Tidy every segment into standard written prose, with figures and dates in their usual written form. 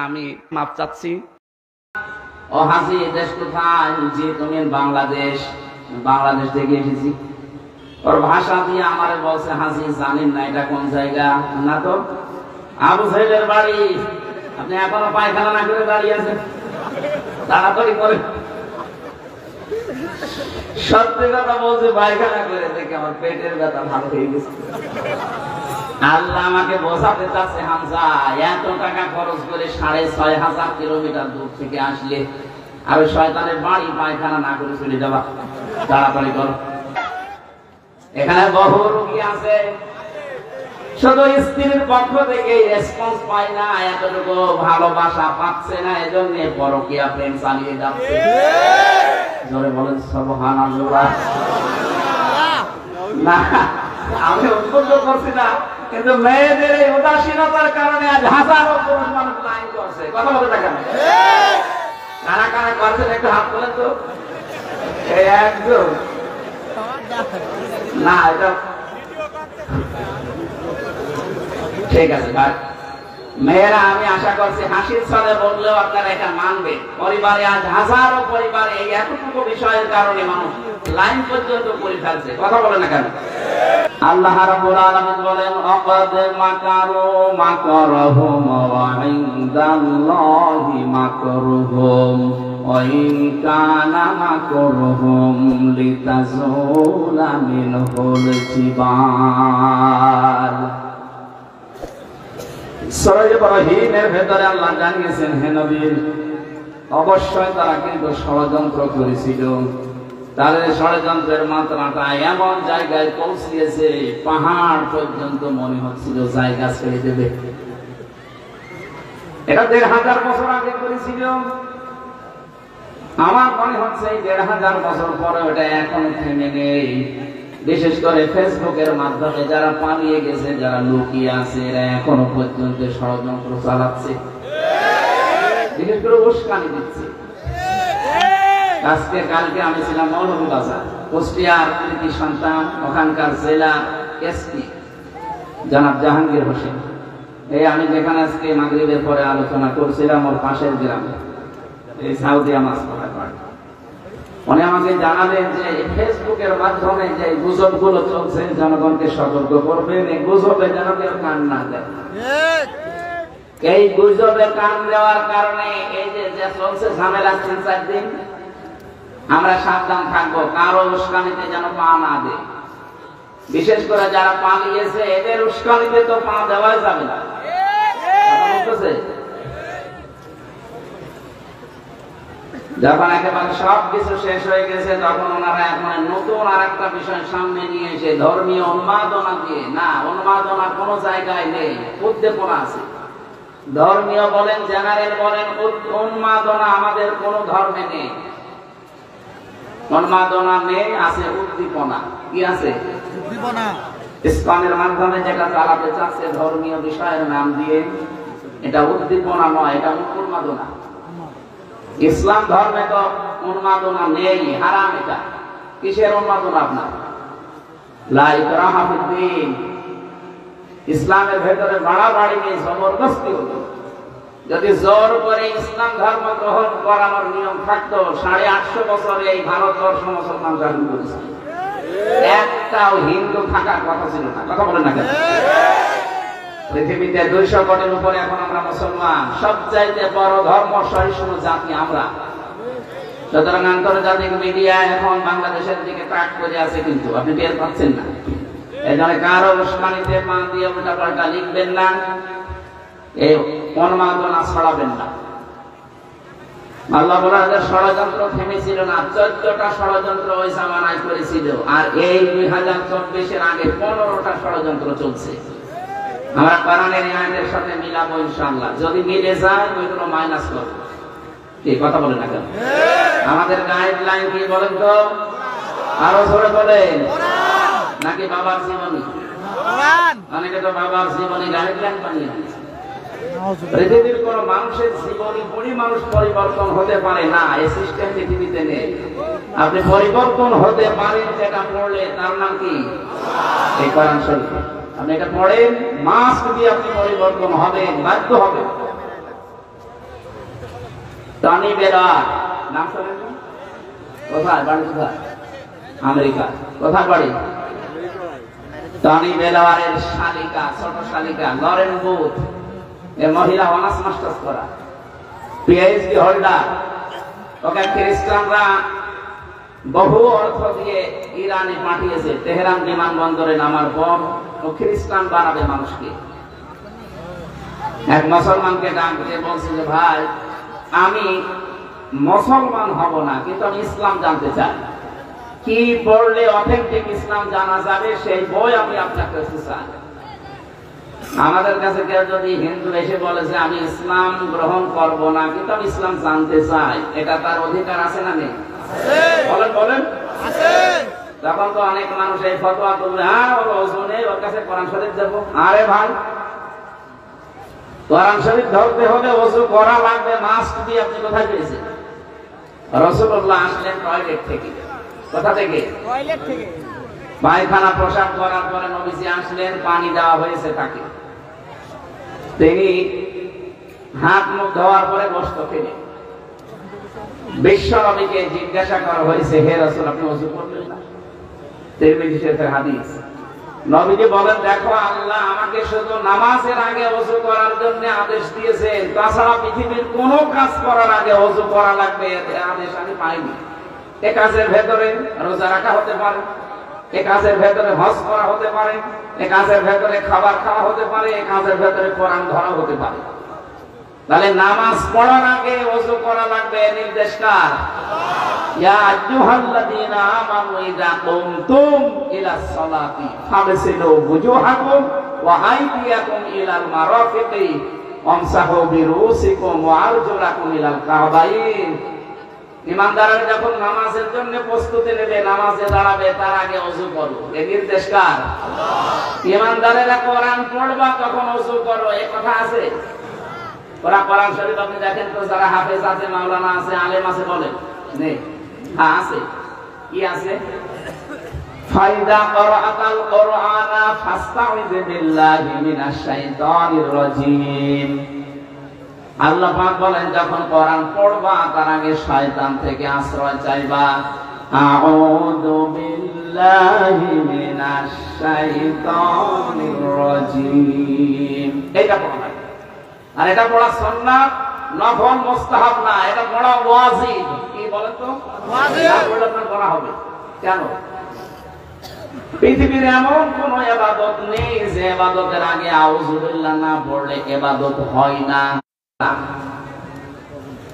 আমি মাপ চাচ্ছি। ও হাসি, দেশ কোথায়? জি, তুমি বাংলাদেশ। বাংলাদেশ থেকে এসেছি। ওর ভাষা দিয়ে আমারে বলছে, হাসি জানেন না এটা কোন জায়গা? না তো। আবু সাইদের বাড়ি। আপনি এখনো পায়খানা না করে দাঁড়িয়ে আছেন? তাড়াতাড়ি করে। সত্যি কথা বলছে, পায়খানা করে দেখে আমার পেটের ব্যথা ভালো হয়ে গেছে। আল্লাহ আমাকে বোঝাতে চাচ্ছে, হামজা এত টাকা খরচ করে 6,500 কিলোমিটার দূর থেকে আসলে আর শয়তানের বাড়ি পায়খানা না করে চলে যাবা। তাড়াতাড়ি করো। এখানে বহু রোগী আছে, শুধু স্ত্রীর পক্ষ থেকে রেসপন্স পায় না, এতটুকু ভালোবাসা পাচ্ছে না, এজন্য পরকীয়া প্রেম চালিয়ে যাচ্ছে। জোরে বলেন সুবহানাল্লাহ। না, আমি উদ্বুদ্ধ করছি না, কিন্তু মেয়েদের এই উদাসীনতার কারণে আজ হাজারো পুরুষ মানুষ লাইন করছে। কথা বলতে থাকেন। কারা কারা করছেন একটু হাত তোলেন তো। এই একদম না, এটা ঠিক আছে ভাই। মেয়েরা, আমি আশা করছি হাসির ছলে বললেও আপনারা এটা মানবে। পরিবারে আজ হাজারো পরিবারে এই এতটুকু বিষয়ের কারণে মানুষ লাইন পর্যন্ত করে ফেলছে। কথা বলে না কেন? আল্লাহ রাব্বুল আলামিন বলেন, আকাদ মাকারু মাকারহুম ওয়া ইনদাল্লাহি মাকরুহুম ওয়া ইন কানা মাকরুহুম লিতাজুলা মিনহুল জিবাল। সূরা ইব্রাহিমের ভেতরে আল্লাহ জানিয়েছেন, হে নবী, অবশ্যই তারা কিন্তু ষড়যন্ত্র করেছিল। তাদের ষড়যন্ত্রের মাত্রাটা এমন জায়গায় পৌঁছিয়েছে, পাহাড় পর্যন্ত মনে হচ্ছিল জায়গা ছেড়ে দেবে। এটা ১,৫০০ বছর আগে করেছিল। আমার মনে হচ্ছে এই ১,৫০০ বছর পরে ওটা এখনো থেমে নেই। বিশেষ করে ফেসবুকের মাধ্যমে যারা পালিয়ে গেছে, যারা লুকিয়ে আছে, এরা এখনো পর্যন্ত ষড়যন্ত্র চালাচ্ছে, বিশেষ করে উস্কানি দিচ্ছে। আজকে কালকে আমি ছিলাম মৌলভীবাজার, কুষ্টিয়ার কৃতি সন্তান, ওখানকার জেলা এসপি জনাব জাহাঙ্গীর হোসেন। এই আমি যেখানে আজকে মাগরিবের পরে আলোচনা করছিলাম, ওর পাশের গ্রামে, এই সাউদিয়া মাসপাড়া পাড়া, উনি আমাকে জানালেন যে ফেসবুকের মাধ্যমে যে গুজবগুলো চলছে, জনগণকে সতর্ক করবেন, এই গুজবে যেন কেউ কান না দেয়। এই গুজবে কান দেওয়ার কারণে এই যে চলছে ঝামেলা ৩-৪ দিন, আমরা সাবধান থাকবো, কারো উস্কানিতে যেন পা না দেয়। বিশেষ করে যারা পালিয়েছে, এদের উস্কানিতে তো পা দেওয়া যাবে না। যখন একেবারে সবকিছু শেষ হয়ে গেছে, তখন ওনারা এখন নতুন আর একটা বিষয় সামনে নিয়ে এসে ধর্মীয় উন্মাদনা দিয়ে, না, উন্মাদনা কোনো জায়গায় নেই, উদ্দীপনা আছে। ধর্মীয় বলেন, জেনারেল বলেন, উন্মাদনা আমাদের কোন ধর্মে নেই। উন্মাদনা নেই, আছে উদ্দীপনা। কি আছে? উদ্দীপনা। ইসলামের মাধ্যমে যেটা চালাতে চাচ্ছে ধর্মীয় বিষয়ের নাম দিয়ে, এটা উদ্দীপনা নয়, এটা উন্মাদনা। ইসলাম ধর্মে তো উন্মাদনা নেই, হারাম। এটা কিসের উন্মাদনা? আপনার লা ইকরাহা ফিদ্দীন। ইসলামের ভেতরে বাড়াবাড়ি নেই, জবরদস্তি হতো। যদি জোর করে ইসলাম ধর্ম গ্রহণ করানোর নিয়ম থাকতো, 850 বছরে এই ভারতবর্ষ মুসলমান শাসন করেছে, একটাও হিন্দু থাকার কথা ছিল না। কথা বলেন না কেন? পৃথিবীতে 200 কোটির উপরে এখন আমরা মুসলমান, সবচাইতে বড় ধর্ম সহিষ্ণু জাতি আমরা। সুতরাং আন্তর্জাতিক মিডিয়া এখন বাংলাদেশের দিকে ট্রাক করে আছে, কিন্তু আপনি টের পাচ্ছেন না। এই জন্য কারো উস্কানিতে পা দিয়ে উল্টাপাল্টা লিখবেন না, এই উন্মাদনা ছড়াবেন না। আল্লাহ বলেন, ষড়যন্ত্র থেমেছিল না। 14টা ষড়যন্ত্র ওই জামানায় করেছিল, আর এই 2024-এর আগে 15টা ষড়যন্ত্র চলছে। আমরা কোরআনের আয়াতের সাথে মিলাবো ইনশাআল্লাহ। যদি মিলে যায় ওইগুলো মাইনাস করব। কি কথা বলেন না কেন? আমাদের গাইডলাইন কি বলেন তো? আরো জোরে বলেন। নাকি বাবার জীবনী? অনেকে তো বাবার জীবনী গাইডলাইন বানিয়ে দিয়েছে। পৃথিবীর কোন মানুষের জীবনী পড়ি মানুষ পরিবর্তন হতে পারে না, এই সিস্টেম পৃথিবীতে নেই। আপনি পরিবর্তন হতে পারেন, যেটা পড়লে তার নাম কি? এই কোরআন শরীফ। আপনি এটা পড়েন, মাস্ক দিয়ে আপনি পরিবর্তন হবেন, বাধ্য হবেন। টনি বেলার নাম শোনেন? কোথায় বাড়ি? কোথায়? আমেরিকা। কোথায় বাড়ি? টনি বেলারের শালিকা, ছোট শালিকা লরেন বুথ, এ মহিলা অনার্স মাস্টার্স করা, পিএইচডি হোল্ডার। ওকে খ্রিস্টানরা বহু অর্থ দিয়ে ইরানে পাঠিয়েছে। তেহরান বিমানবন্দরে নামার পর ও খ্রিস্টান বানাবে মানুষকে। এক মুসলমানকে ডাক দিয়ে বলছে যে ভাই, আমি মুসলমান হব না, কিন্তু আমি ইসলাম জানতে চাই। কি পড়লে অথেন্টিক ইসলাম জানা যাবে সেই বই আমি আপনার কাছে চাই। আমাদের কাছে কেউ যদি হিন্দু এসে বলে যে আমি ইসলাম গ্রহণ করব না, কিন্তু আমি ইসলাম জানতে চাই, এটা তার অধিকার আছে না নেই? বলেন বলেন। তখন তো অনেক মানুষ এই ফতোয়া করবে, হ্যাঁ ওর ওযু নেই, ওর কাছে কোরআন শরীফ দেবো। আরে ভাই, কোরআন শরীফ ধরতে হলে ওযু করা লাগবে, মাস্ট বি। আপনি কোথায় পেয়েছেন? রাসূলুল্লাহ আসলেন টয়লেট থেকে। কোথা থেকে? টয়লেট থেকে। পায়খানা প্রসাব করার পরে নবীজি আসলেন, পানি দেওয়া হয়েছে তাকে। তিনি হাত মুখ ধোয়ার পরে গোশত খেলেন। বিশ্ব নবীকে জিজ্ঞাসা করা হয়েছে, হে রাসূল আপনি ওযু করলেন না? তিরমিজি শরীফের হাদিস। নবীজি বলেন, দেখো আল্লাহ আমাকে শুধু নামাজের আগে ওযু করার জন্য আদেশ দিয়েছেন, তাছাড়া পৃথিবীর কোনো কাজ করার আগে ওযু করা লাগবে এর আদেশ আমি পাইনি। এ কাজের ভেতরে রোজা রাখা হতে পারে, এ কাজের ভেতরে হজ করা হতে পারে, এ কাজের ভেতরে খাবার খাওয়া হতে পারে, এ কাজের ভেতরে কোরআন ধরা হতে পারে। তাহলে নামাজ পড়ার আগে ওযু করা লাগবে, নির্দেশ কার? ইয়া আইয়ুহাল্লাযীনা আমানু ইযা কুমতুম ইলাস সালাতি ফাগসিলু ওয়ুজুহাকুম ওয়া আইদিয়াকুম ইলাল মারাফিকি ওয়ামসাহু বিরুসিকুম ওয়া আরজুলাকুম ইলাল কাবাইন। ইমানদাররা যখন নামাজের জন্য প্রস্তুতি নেবে, নামাজে দাঁড়াবে, তার আগে ওযু করো। এই নির্দেশ কার? আল্লাহ। ইমানদারেরা কোরআন পড়বা তখন ওযু করো, এই কথা আছে? ওরা কোরআন শরীফ আপনি দেখেন তো, যারা হাফেজ আছে, মাওলানা আছে, আলেম আছে, বলেন নেই? হ্যাঁ আছে। কি আছে? ফাইদা ক্বরাআতাল কুরআনা ফাস্তাইয বিল্লাহি মিনাশ শাইতানির রাজীম। আল্লাহ পাক বলেন, যখন কোরআন পড়বা তার আগে শয়তান থেকে আশ্রয় চাইবা। আউযু বিল্লাহি মিনাশ শাইতানির রাজীম, এটা পড়া। আর এটা পড়া সুন্নাত, নফল, মুস্তাহাব না, এটা পড়া ওয়াজিব। কি বলেন তো? ওয়াজিব। না পড়লে আপনার পড়া হবে কেন? পৃথিবীর এমন কোন ইবাদত নেই যে ইবাদতের আগে আউযু বিল্লাহ না পড়লে ইবাদত হয় না।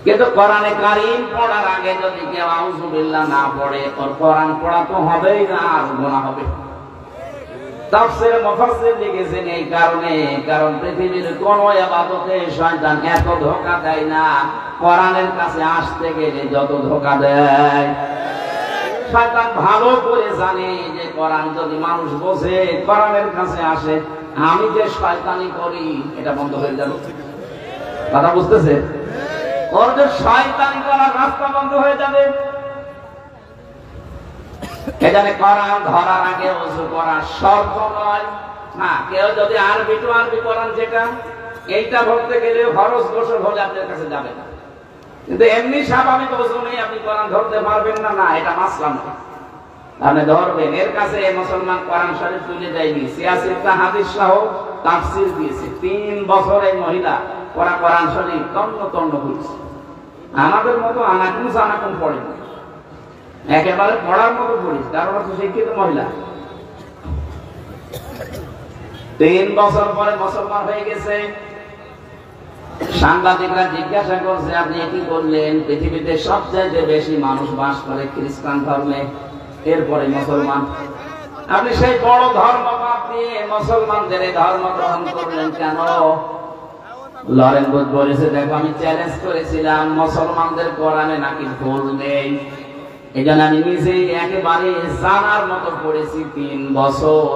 কিন্তু কোরআনে কারীম পড়ার আগে যদি কেউ আউযু বিল্লাহ না পড়ে, ওর কোরআন পড়া তো হবেই না, আর গুনাহ হবে। তাফসীরে মুফাসসির লিখেছেন এই কারণে, কারণ পৃথিবীর কোন ইবাদতে শয়তান এত ধোঁকা দেয় না, কোরআনের কাছে আসতে গেলে যত ধোঁকা দেয়। শয়তান ভালো করে জানে যে কোরআন যদি মানুষ বোঝে, কোরআনের কাছে আসে, আমি যে শয়তানি করি এটা বন্ধ হয়ে যাবে। কথা বুঝতেছে? ওর যে শয়তানি করার রাস্তা বন্ধ হয়ে যাবে। এখানে কোরআন ধরার আগে ওযু করা শর্ত নয়। না, কেউ যদি আরবি টু আরবি কোরআন যেটা, এইটা ধরতে গেলে ফরজ গোসল হলে আপনার কাছে যাবে না। কিন্তু এমনি স্বাভাবিক ওযু নেই, আপনি কোরআন ধরতে পারবেন না, না এটা মাসলা নয়। আপনি ধরবেন। এর কাছে মুসলমান কোরআন শরীফ তুলে দেয়নি, ৮৬টা হাদিস সহ তাফসীর দিয়েছে। ৩ বছর এই মহিলা ওরা কোরআন শরীফ তন্ন তন্ন করছে। আমাদের মতো আনাকুম জানাকুম পড়েনি, একেবারে পড়ার মতো পড়িস, কারণ হচ্ছে শিক্ষিত মহিলা। ৩ বছর পরে মুসলমান হয়ে গেছে। সাংবাদিকরা জিজ্ঞাসা করছে, আপনি কি করলেন? পৃথিবীতে সবচেয়ে বেশি মানুষ বাস করে খ্রিস্টান ধর্মে, এরপরে মুসলমান। আপনি সেই বড় ধর্ম বাদ দিয়ে মুসলমানদের এই ধর্ম গ্রহণ করলেন কেন? লরেন বুথ বলেছে, দেখো আমি চ্যালেঞ্জ করেছিলাম মুসলমানদের কোরআনে নাকি ভুল নেই, এই জন্য আমি নিজেই একেবারে জানার মতো পড়েছি। ৩ বছর,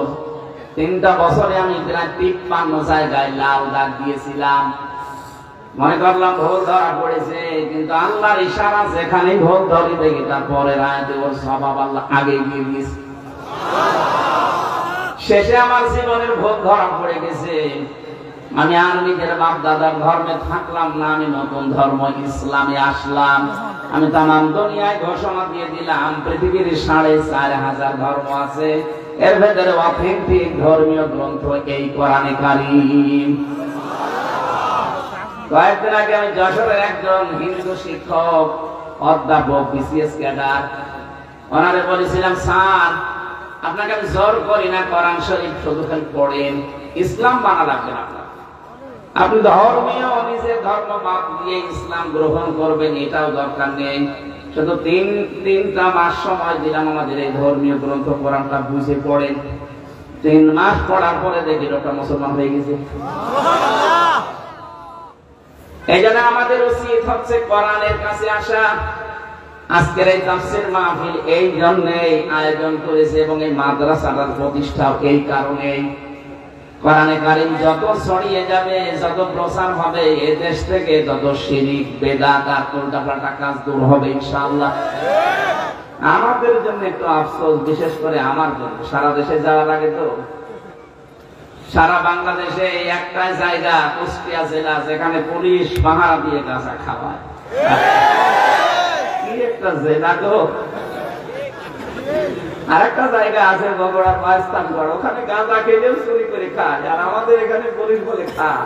৩টা বছরে আমি প্রায় ৫৩ জায়গায় লাল দাগ দিয়েছিলাম। মনে করলাম ভুল ধরা পড়েছে, কিন্তু আল্লাহর ইশারা যেখানেই ভুল ধরি দেখি তারপরে আয়াতে ওর স্বভাব আল্লাহ আগে গিয়ে দিয়েছে। শেষে আমার জীবনের ভুল ধরা পড়ে গেছে। আমি আর নিজের বাপ দাদার ধর্মে থাকলাম না, আমি নতুন ধর্ম ইসলামে আসলাম। আমি তামাম দুনিয়ায় ঘোষণা দিয়ে দিলাম পৃথিবীর 4,500 ধর্ম আছে, এর ভেতরে অথেন্টিক ধর্মীয় গ্রন্থ এই কোরআনে কারীম। কয়েকদিন আগে আমি যশোরের একজন হিন্দু শিক্ষক, অধ্যাপক, বিসিএস ক্যাডার, ওনারে বলেছিলাম, স্যার আপনাকে আমি জোর করি না, কোরআন শরীফ শুধু খালি পড়েন, ইসলাম মানা লাগবে না, আপনি ধর্মীয় নিজের ধর্ম বাদ দিয়ে ইসলাম গ্রহণ করবেন এটাও দরকার নেই, শুধু তিনটা মাস সময় দিলাম আমাদের এই ধর্মীয় গ্রন্থ কোরআনটা বুঝে পড়েন। 3 মাস পড়ার পরে দেখি লোকটা মুসলমান হয়ে গেছে। এই জন্য আমাদের উচিত হচ্ছে কোরআনের কাছে আসা। আজকের এই তাফসীর মাহফিল এই জন্যই আয়োজন করেছে এবং এই মাদ্রাসাটার প্রতিষ্ঠা এই কারণেই। কোরআনে কারীম যত ছড়িয়ে যাবে, যত প্রচার হবে, এই দেশ থেকে তত শিরক, বেদাত আর উল্টাপাল্টা কাজ দূর হবে ইনশাআল্লাহ। আমাদের জন্য একটু আফসোস, বিশেষ করে আমার জন্য, সারা দেশে যাওয়া লাগে তো, সারা বাংলাদেশে এই একটাই জায়গা কুষ্টিয়া জেলা যেখানে পুলিশ পাহারা দিয়ে গাঁজা খাওয়ায়। কি একটা জেলা গো! আরেকটা জায়গা আছে বগুড়ার মহেস্থানগড়, ওখানে গাঁজা খেলেও চুরি করে খায়, আর আমাদের এখানে পুলিশ বলে খায়।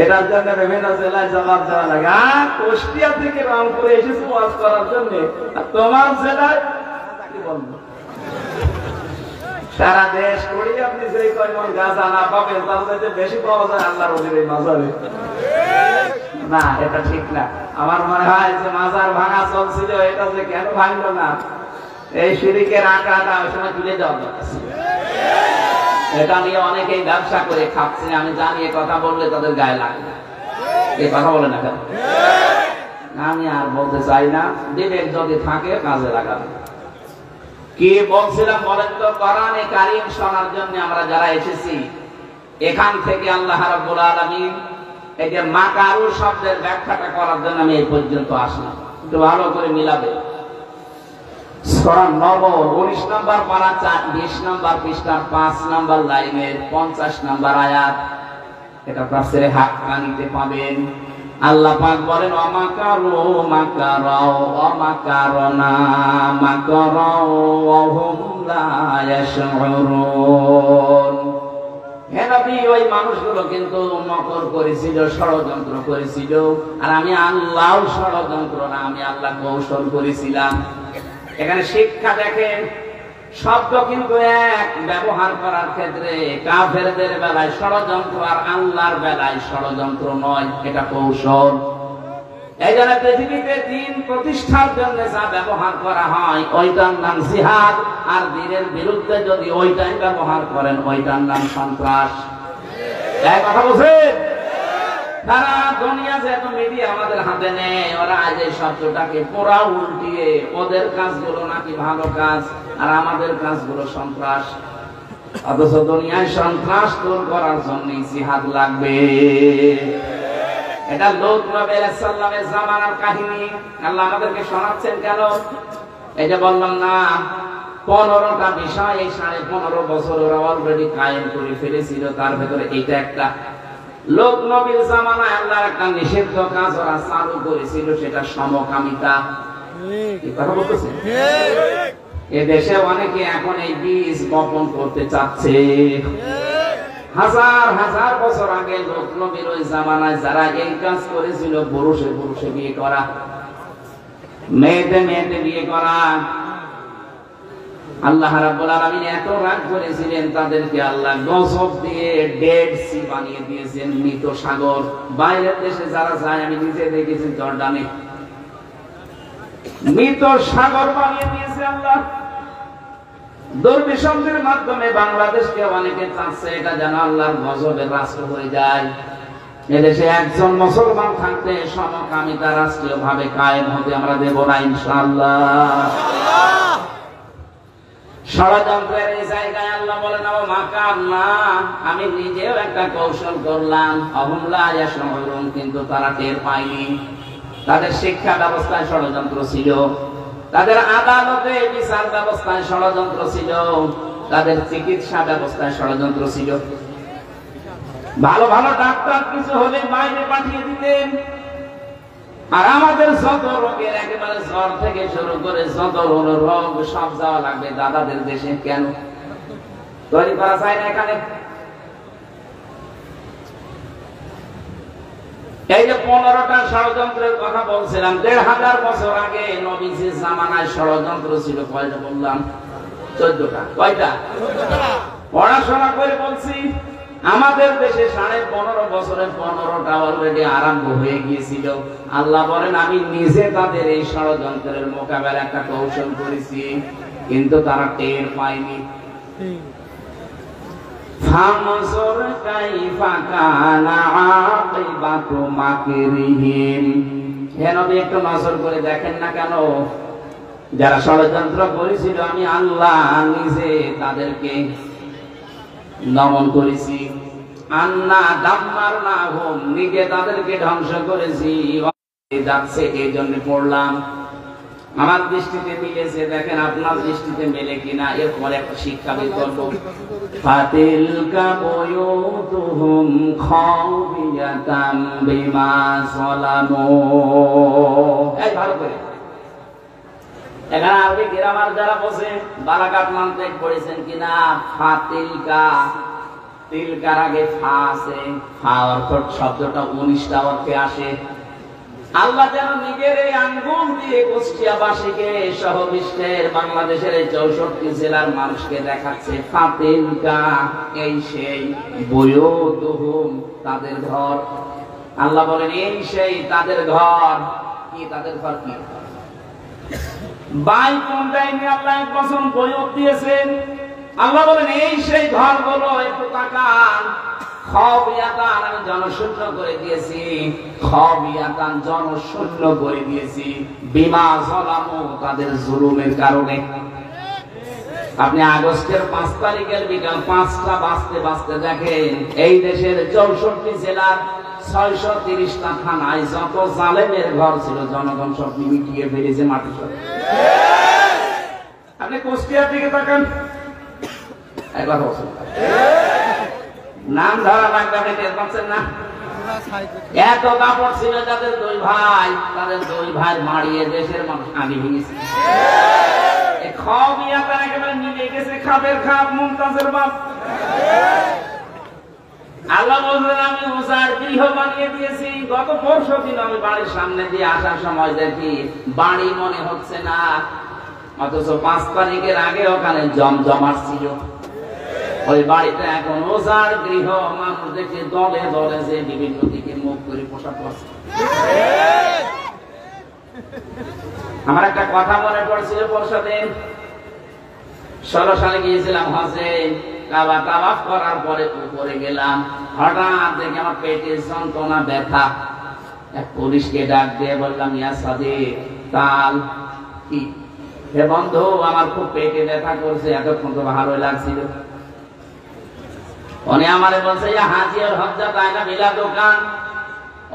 এটার জন্য বিভিন্ন জেলায় জবাব দেওয়া লাগে। কুষ্টিয়া থেকে রংপুরে এসেছে ওয়াজ করার জন্য, আর তোমার জেলায় কি বলবো? সারা দেশ করি আপনি যে কয় মন গাঁজা না পাবেন, তার চাইতে বেশি পাওয়া যায় আল্লাহর ওলির মাজারে। না, এটা ঠিক না। আমার মনে হয় যে মাজার ভাঙা চলছিল, এটা যে কেন ভাঙলো না, এই শিরকের আঁকড়াটা ওই সময় তুলে দেওয়া দরকার। এটা নিয়ে অনেকেই ব্যবসা করে খাচ্ছে, আমি জানি এ কথা বললে তাদের গায়ে লাগবে, এই কথা বলে না কেন? আমি আর বলতে চাই না, বিবেক যদি থাকে কাজে লাগাবে। কি বলছিলাম বলেন তো? কোরআনে কারীম শোনার জন্য আমরা যারা এসেছি, এখান থেকে আল্লাহ রাব্বুল আলামিন এই যে মাকারু শব্দের ব্যাখ্যাটা করার জন্য আমি এই পর্যন্ত আসলাম। একটু ভালো করে মিলাবে। সূরা নবর 19 নম্বর পারা 20 নম্বর পৃষ্ঠার 5 নম্বর লাইনের 50 নম্বর আয়াত, এটা তাফসীরে হাক্কানিতে পাবেন। আল্লাহ পাক বলেন, অমাকারু মাকারাও অমাকারনা মাকারাও ওয়া হুম লা ইয়াশউরুন। হে নবী, ওই মানুষগুলো কিন্তু মকর করেছিল, ষড়যন্ত্র করেছিল, আর আমি আল্লাহ ষড়যন্ত্র না, আমি আল্লাহ কৌশল করেছিলাম। এখানে শিক্ষা দেখেন, শব্দ কিন্তু এক, ব্যবহার করার ক্ষেত্রে কাফেরদের বেলায় ষড়যন্ত্র আর আল্লাহর বেলায় ষড়যন্ত্র নয়, এটা কৌশল। এই জন্য পৃথিবীতে দ্বীন প্রতিষ্ঠার জন্য যা ব্যবহার করা হয় ওইটার নাম জিহাদ, আর দ্বীনের বিরুদ্ধে যদি ওইটাই ব্যবহার করেন ওইটার নাম সন্ত্রাস। এই কথা বুঝেন? সারা দুনিয়া যেহেতু মিডিয়া আমাদের হাতে নেই, ওরা আজ এই শব্দটাকে পুরা উল্টিয়ে ওদের কাজগুলো নাকি ভালো কাজ আর আমাদের কাজগুলো সন্ত্রাস। অথচ দুনিয়ায় সন্ত্রাস দূর করার জন্য জিহাদ লাগবে। এটা লূত নবী আলাইহিস সালামের জামানার কাহিনী আল্লাহ আমাদেরকে শোনাচ্ছেন কেন? এই যে বললাম না, 15টা বিষয় এই 15.5 বছর ওরা অলরেডি কায়েম করে ফেলেছিল, তার ভেতরে এটা একটা। লূত নবীর জামানায় আল্লাহর একটা নিষিদ্ধ কাজ ওরা চালু করেছিল, সেটা সমকামিতা। এই কথা বলতেছে এ দেশে অনেকে এখন এই বীজ বপন করতে চাচ্ছে। হাজার হাজার বছর আগে লূত নবীর ওই জামানায় যারা এই কাজ করেছিল, পুরুষে পুরুষে বিয়ে করা, মেয়েতে মেয়েতে বিয়ে করা, আল্লাহ রাব্বুল আলামিন এত রাগ করেছিলেন তাদেরকে, আল্লাহ গজব দিয়ে ডেড সি বানিয়ে দিয়েছেন, মৃত সাগর। বাইরের দেশে যারা যায়, আমি নিজে দেখেছি জর্ডানে, মৃত সাগর বানিয়ে দিয়েছে আল্লাহ। দুর্বিসন্ধির মাধ্যমে বাংলাদেশকে অনেকে চাচ্ছে এটা যেন আল্লাহর গজবের রাষ্ট্র হয়ে যায়। এদেশে একজন মুসলমান থাকতে সমকামিতা রাষ্ট্রীয় ভাবে কায়েম হতে আমরা দেব না ইনশাআল্লাহ। ষড়যন্ত্রের এই জায়গায় আল্লাহ বলেন, আমি নিজেও একটা কৌশল করলাম, অহুম লা ইয়াশউরুন, কিন্তু তারা টের পায়নি। তাদের শিক্ষা ব্যবস্থায় ষড়যন্ত্র ছিল, তাদের আদালতে বিচার ব্যবস্থায় ষড়যন্ত্র ছিল, তাদের চিকিৎসা ব্যবস্থায় ষড়যন্ত্র ছিল। ভালো ভালো ডাক্তার কিছু হলে বাইরে পাঠিয়ে দিতেন, আর আমাদের যত রোগের একেবারে জ্বর থেকে শুরু করে যত রোগ সব যাওয়া লাগবে দাদাদের দেশে। কেন তৈরি করা যায় না এখানে? এই যে 15টা ষড়যন্ত্রের কথা বলছিলাম, 1500 বছর আগে নবীজির জামানায় ষড়যন্ত্র ছিল কয়টা বললাম? 14টা। কয়টা? পড়াশোনা করে বলছি আমাদের দেশে 15.5 বছরে 15টা অলরেডি আরম্ভ হয়ে গিয়েছিল। আল্লাহ বলেন আমি নিজে তাদের এই ষড়যন্ত্রের মোকাবেলা একটা কৌশল করেছি, কিন্তু তারা টের পায়নি। ফামসুর কাইফা কানা আকিবাতু মাকরিহিম। হে নবী একটু নজর করে দেখেন না কেন, যারা ষড়যন্ত্র করেছিল আমি আল্লাহ নিজে তাদেরকে দমন করেছি। আন্না দাম্মারনাহুম, নিজে তাদেরকে ধ্বংস করেছি। যাচ্ছে এই জন্য পড়লাম, আমার দৃষ্টিতে মিলেছে, দেখেন আপনার দৃষ্টিতে মেলে কিনা। এরপরে একটা শিক্ষা বের করব। ফাতিলকা বুয়ুতুহুম খাওফিয়াতাম বিমা সালামু। এই ভালো করে এখানে আরবি গ্রামার যারা বসে বালাগাত মানতেক পড়েছেন কিনা? ফাতিলকা, তিলকার আগে ফা আছে, ফা অর্থ শব্দটা 19টা অর্থে আসে। আল্লাহ যেন নিজের এই আঙ্গুল দিয়ে কুষ্টিয়াবাসীকে সহ বিশ্বের বাংলাদেশের এই 64 জেলার মানুষকে দেখাচ্ছে ফাতিলকা, এই সেই বুয়ুতুহুম, তাদের ঘর। আল্লাহ বলেন এই সেই তাদের ঘর। কি তাদের ঘর? কি বাই কোনটাই নিয়ে আল্লাহ কসম বয়ুত দিয়েছেন। আল্লাহ বলেন এই সেই ঘরগুলো, একটু তাকান। খাবিয়াতান, আমি জনশূন্য করে দিয়েছি। খাবিয়াতান, জনশূন্য করে দিয়েছি। বিমা যালামু, তাদের জুলুমের কারণে। আপনি আগস্টের 5 তারিখের বিকাল 5টা বাজতে দেখেন এই দেশের 64 জেলার 630টা থানায় যত জালেমের ঘর ছিল জনগণ সব মিটিয়ে ফেলেছে মাটি সব। আপনি কুষ্টিয়ার দিকে তাকান, একবার বলছেন নাম ধরা লাগবে, আপনি টের পাচ্ছেন না? এত কাপড় ছিল যাদের 2 ভাই, তাদের 2 ভাই মারিয়ে দেশের মানুষ আগে ভেঙেছে। খাবিয়াতান একেবারে মিলে গেছে, খাবের খাপ মুমতাজের বাপ। আল্লাহ বললেন আমি উজাড় গৃহ বানিয়ে দিয়েছি। গত পরশু দিন আমি বাড়ির সামনে দিয়ে আসার সময় দেখি বাড়ি মনে হচ্ছে না, অথচ 5 তারিখের আগে ওখানে জমজমাট ছিল। ওই বাড়িটা এখন উজাড় গৃহ, মানুষ দেখে দলে দলে যে বিভিন্ন দিকে মুখ করে পোশাক করছে। আমার একটা কথা মনে পড়ছিল, পরশু দিন 16 সালে গিয়েছিলাম হজে। কাবা তাওয়াফ করার পরে উপরে গেলাম, হঠাৎ দেখে আমার পেটে যন্ত্রণা, ব্যথা। এক পুলিশকে ডাক দিয়ে বললাম ইয়া সাদিক তাল। কি? হে বন্ধু, আমার খুব পেটে ব্যথা করছে, এতক্ষণ তো ভালোই লাগছিল। উনি আমারে বলছে ইয়া হাজি আর হজ্জা তাই না মিলা দোকান।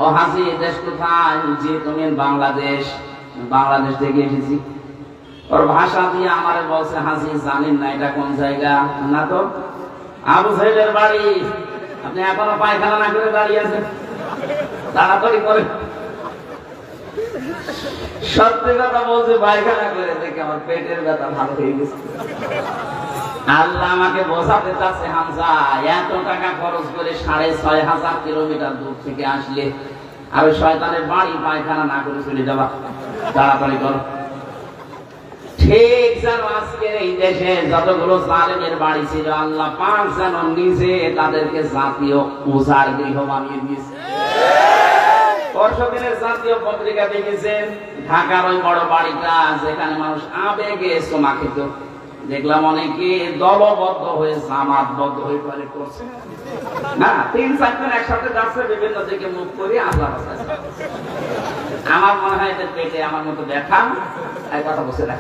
ও হাজি, দেশ কোথায়? জি তুমি বাংলাদেশ। বাংলাদেশ থেকে এসেছি। ওর ভাষা দিয়ে আমারে বলছে হাজি জানেন না এটা কোন জায়গা? না তো। আবু সাইদের বাড়ি। আপনি এখনো পায়খানা না করে দাঁড়িয়ে আছেন, তাড়াতাড়ি করে। সত্যি কথা বলছে, পায়খানা করে দেখে আমার পেটের ব্যথা ভালো হয়ে গেছে। আল্লাহ আমাকে বোঝাতে চাচ্ছে হামজা, এত টাকা খরচ করে 6500 কিলোমিটার দূর থেকে আসলে আর শয়তানের বাড়ি পায়খানা না করে চলে যাবা, তাড়াতাড়ি করো। ঠিক যেন আজকে এই দেশে যতগুলো জালেমের বাড়ি ছিল আল্লাহ পাক যেন নিজে তাদেরকে জাতীয় উজাড় গৃহ বানিয়ে দিয়েছে। পরশুদিনের জাতীয় পত্রিকা দেখেছেন ঢাকার ওই বড় বাড়িটা যেখানে মানুষ আবেগে সোমা খেত, দেখলাম অনেকে দলবদ্ধ হয়ে জামাতবদ্ধ হয়ে পরে করছে না, 3-4 জন একসাথে যাচ্ছে বিভিন্ন দিকে মুখ করে আল্লাহ। আমার মনে হয় এদের পেটে আমার মতো ব্যথা। এই কথা বলছে না,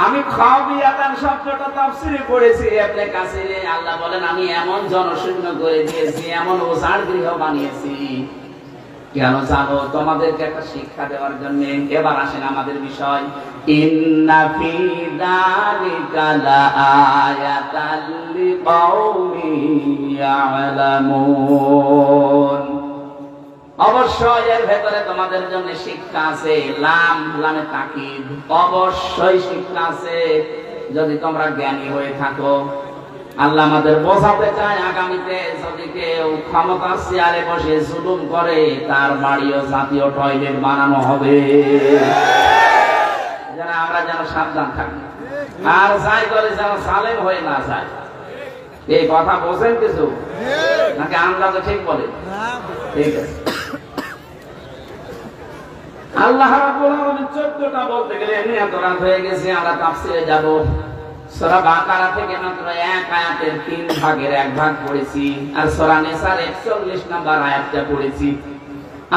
আমি খাবিয়াতান শব্দটা তাফসীরে পড়েছি ইবনে কাসিরে। আল্লাহ বলেন আমি এমন জনশূন্য করে দিয়েছি, এমন উজাড় গৃহ বানিয়েছি। কেন জানো? তোমাদেরকে একটা শিক্ষা দেওয়ার জন্য। এবার আসেন আমাদের বিষয়। ইন্না ফি যালিকা লাআয়াতাল লিকাওমিন ইয়ালামুন। অবশ্যই এর ভেতরে তোমাদের জন্য শিক্ষা আছে। লামে তাকিদ, অবশ্যই শিক্ষা আছে যদি তোমরা জ্ঞানী হয়ে থাকো। আল্লাহ আমাদের বোঝাতে চায়, আগামীতে যদি কেউ ক্ষমতার চেয়ারে বসে জুলুম করে তার বাড়িও জাতীয় টয়লেট বানানো হবে, যেন আমরা যেন সাবধান থাকি। আর যাই করে যেন সালেম হয়ে না যায়। এই কথা বোঝেন কিছু নাকি আন্দাজে ঠিক বলে? ঠিক আছে। আল্লাহ রাব্বুল আলামিন 14টা বলতে গেলে এত রাত হয়ে গেছে, আমরা তাফসীরে যাব। সূরা বাকারা থেকে মাত্র এক আয়াতের 3 ভাগের 1 ভাগ পড়েছি, আর সূরা নিসার 41 নম্বর আয়াতটা পড়েছি।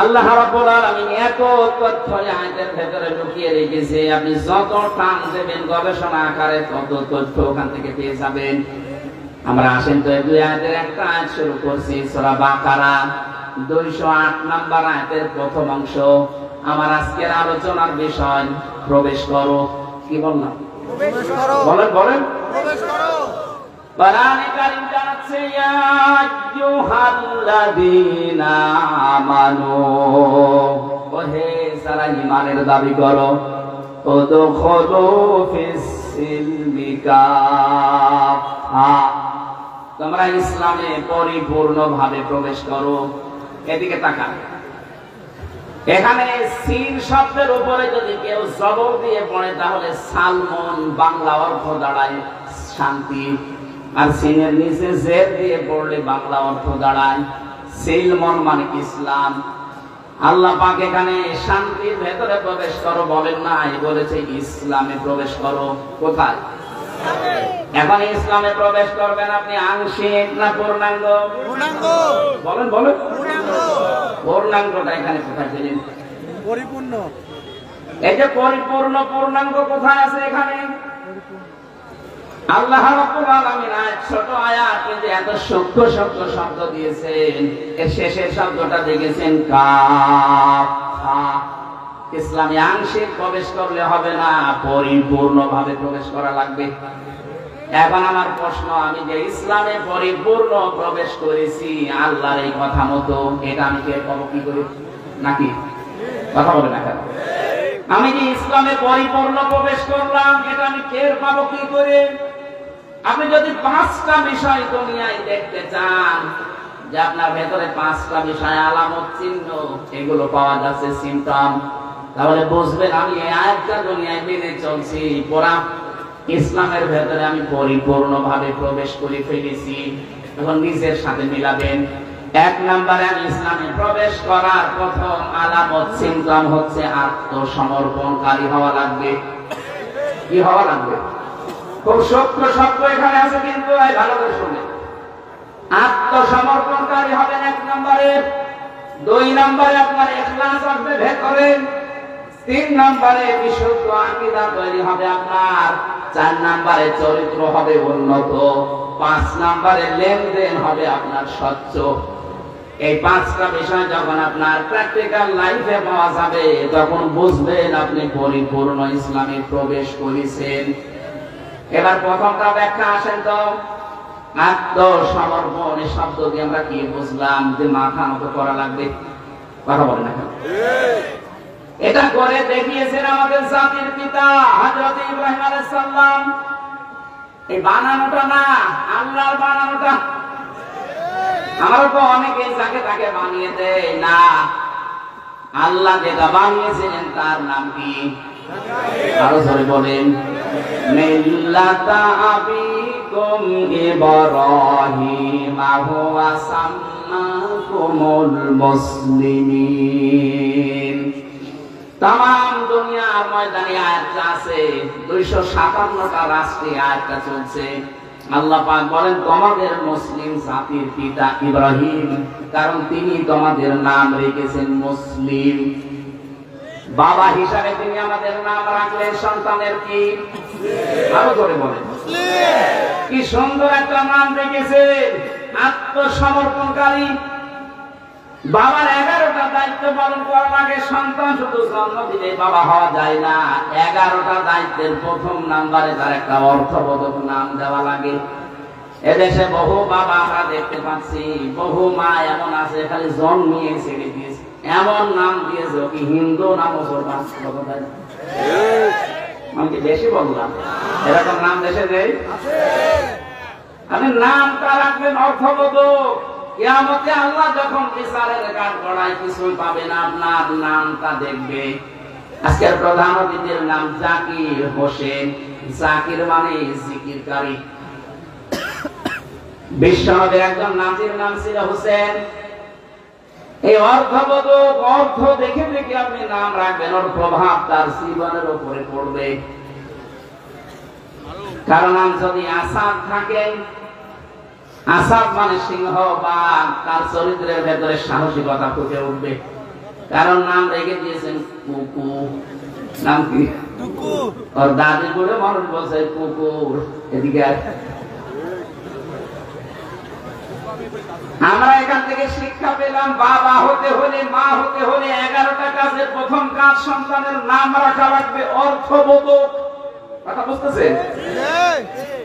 আল্লাহ রাব্বুল আলামিন এত তথ্য আয়াতের ভেতরে লুকিয়ে রেখেছে, আপনি যত টান দেবেন গবেষণা আকারে তত তথ্য ওখান থেকে পেয়ে যাবেন। আমরা আসেন তো এই 2 আয়াতের একটা আয়াত শুরু করছি, সূরা বাকারা 208 নম্বর আয়াতের প্রথম অংশ। আমার আজকের আলোচনার বিষয় প্রবেশ করো। কি বললাম? প্রবেশ করো। বলেন প্রবেশ করো। কোরআনে কারীম জানাচ্ছে, ইয়া আইয়ুহাল্লাযীনা আমানু, ওহে যারা ঈমানের দাবি করো, উদখুলু ফিস সিলমি কাফা, তোমরা ইসলামে পরিপূর্ণভাবে প্রবেশ করো। এদিকে তাকান। এখানে সিন শব্দের উপরে যদি কেউ জবর দিয়ে পড়ে তাহলে সালমন বাংলা অর্থ দাঁড়ায় শান্তি, আর সিনের নিচে জের দিয়ে পড়লে বাংলা অর্থ দাঁড়ায় সিলমন, মানে ইসলাম। আল্লাহ পাক এখানে শান্তির ভেতরে প্রবেশ করো বলেন নাই, বলেছে ইসলামে প্রবেশ করো। কোথায়? এখন ইসলামে প্রবেশ করবেন আপনি আংশিক না পূর্ণাঙ্গ? বলেন পূর্ণাঙ্গটা এখানে কোথায় পেলেন? পরিপূর্ণ। এই যে পরিপূর্ণ, পূর্ণাঙ্গ কোথায় আছে এখানে? আল্লাহ রাব্বুল আলামিন ছোট আয়াত কিন্তু এত সূক্ষ্ম শব্দ দিয়েছেন। এর শেষের শব্দটা দেখেছেন কাফা। ইসলামে আংশিক প্রবেশ করলে হবে না, পরিপূর্ণভাবে প্রবেশ করা লাগবে। এখন আমার প্রশ্ন, আমি যে ইসলামে পরিপূর্ণ প্রবেশ করেছি আল্লাহর এই কথা মতো, এটা আমি টের পাবো কি করে? নাকি কথা বলে না কেন? আমি যে ইসলামে পরিপূর্ণ প্রবেশ করলাম এটা আমি টের পাবো কি করে? আপনি যদি 5টা বিষয় দুনিয়ায় দেখতে চান যে আপনার ভেতরে 5টা বিষয় আলামত চিহ্ন এগুলো পাওয়া যাচ্ছে, সিম্পটম, তাহলে বুঝবেন আমি এই আয়াতটা দুনিয়ায় মেনে চলছি, পুরা ইসলামের ভেতরে আমি পরিপূর্ণভাবে প্রবেশ করে ফেলেছি। এখন নিজের সাথে মিলাবেন। 1 নম্বরে আমি ইসলামে প্রবেশ করার প্রথম আলামত সিম্পটম হচ্ছে আত্মসমর্পণকারী হওয়া লাগবে। কি হওয়া লাগবে? খুব সূক্ষ্ম শব্দ এখানে আছে কিন্তু ভালো করে শুনে। আত্মসমর্পণকারী হবেন 1 নম্বরে। 2 নম্বরে আপনার ইখলাস আসবে ভেতরে। 3 নম্বরে বিশুদ্ধ আকীদা তৈরি হবে আপনার। 4 নম্বরে চরিত্র হবে উন্নত। 5 নম্বরে লেনদেন হবে আপনার স্বচ্ছ। এই 5টা বিষয় যখন আপনার প্র্যাকটিক্যাল লাইফে পাওয়া যাবে তখন বুঝবেন আপনি পরিপূর্ণ ইসলামে প্রবেশ করেছেন। এবার প্রথমটা ব্যাখ্যা আসেন তো। আত্মসমর্পণ এই শব্দ দিয়ে আমরা কি বুঝলাম? যে মাথা নত করা লাগবে। কথা বলেন না কেন? এটা করে দেখিয়েছেন আমাদের জাতির পিতা হযরত ইব্রাহিম আলাইহিস সালাম। এই বানানোটা না, আল্লাহর বানানোটা। আমরা তো অনেকে যাকে তাকে বানিয়ে দেয় না, আল্লাহ যেটা বানিয়েছিলেন তার নাম কি? আরো জোরে বলেন, মিল্লাতা আবিকুম ইব্রাহিম হুয়া সাম্মাকুমুল মুসলিমিন। তাম দুনিয়ার ময়দানে আয়াতটা আছে, 257টা রাষ্ট্রে আয়াতটা চলছে। আল্লাহ পাক বলেন তোমাদের মুসলিম জাতির পিতা ইব্রাহিম, কারণ তিনি তোমাদের নাম রেখেছেন মুসলিম। বাবা হিসাবে তিনি আমাদের নাম রাখলেন সন্তানের কি? আরো করে বলেন কি সুন্দর একটা নাম রেখেছেন, আত্মসমর্পণকারী। বাবার 11টা দায়িত্ব পালন করার আগে সন্তান শুধু জন্ম দিলে বাবা হওয়া যায় না। 11টা দায়িত্বের প্রথম নাম্বারে তার একটা অর্থবোধক নাম দেওয়া লাগে। এদেশে বহু বাবা আমরা দেখতে পাচ্ছি, বহু মা এমন আছে খালি জন্মিয়ে ছেড়ে দিয়েছে, এমন নাম দিয়েছে কি হিন্দু না মুসলমান। আমি কি বেশি বললাম? এরকম নাম দেশে নেই। আপনি নামটা রাখবেন অর্থবোধক। কিয়ামতে আল্লাহ যখন বিচারের কাঠ গড়ায় কিছুই পাবে না, আপনার নামটা দেখবে। আজকের প্রধান অতিথির নাম জাকির হোসেন। জাকির মানে জিকিরকারী। বিশ্বনবীর একজন নাতির নাম ছিল হোসেন। এই অর্থবোধক, অর্থ দেখে দেখে আপনি নাম রাখবেন, ওর প্রভাব তার জীবনের উপরে পড়বে। কারণ নাম যদি আসাদ থাকে, আসাদ মানে সিংহ বা তার চরিত্রের ভেতরে সাহসিকতা ফুটে উঠবে। কারণ নাম রেখে দিয়েছেন কুকু। নাম কি? ওর দাদি বলে মানুষ বলছে কুকুর। এদিকে আমরা এখান থেকে শিক্ষা পেলাম, বাবা হতে হলে, মা হতে হলে 11টা কাজের প্রথম কাজ সন্তানের নাম রাখা লাগবে অর্থবোধক। কথা বুঝতেছেন?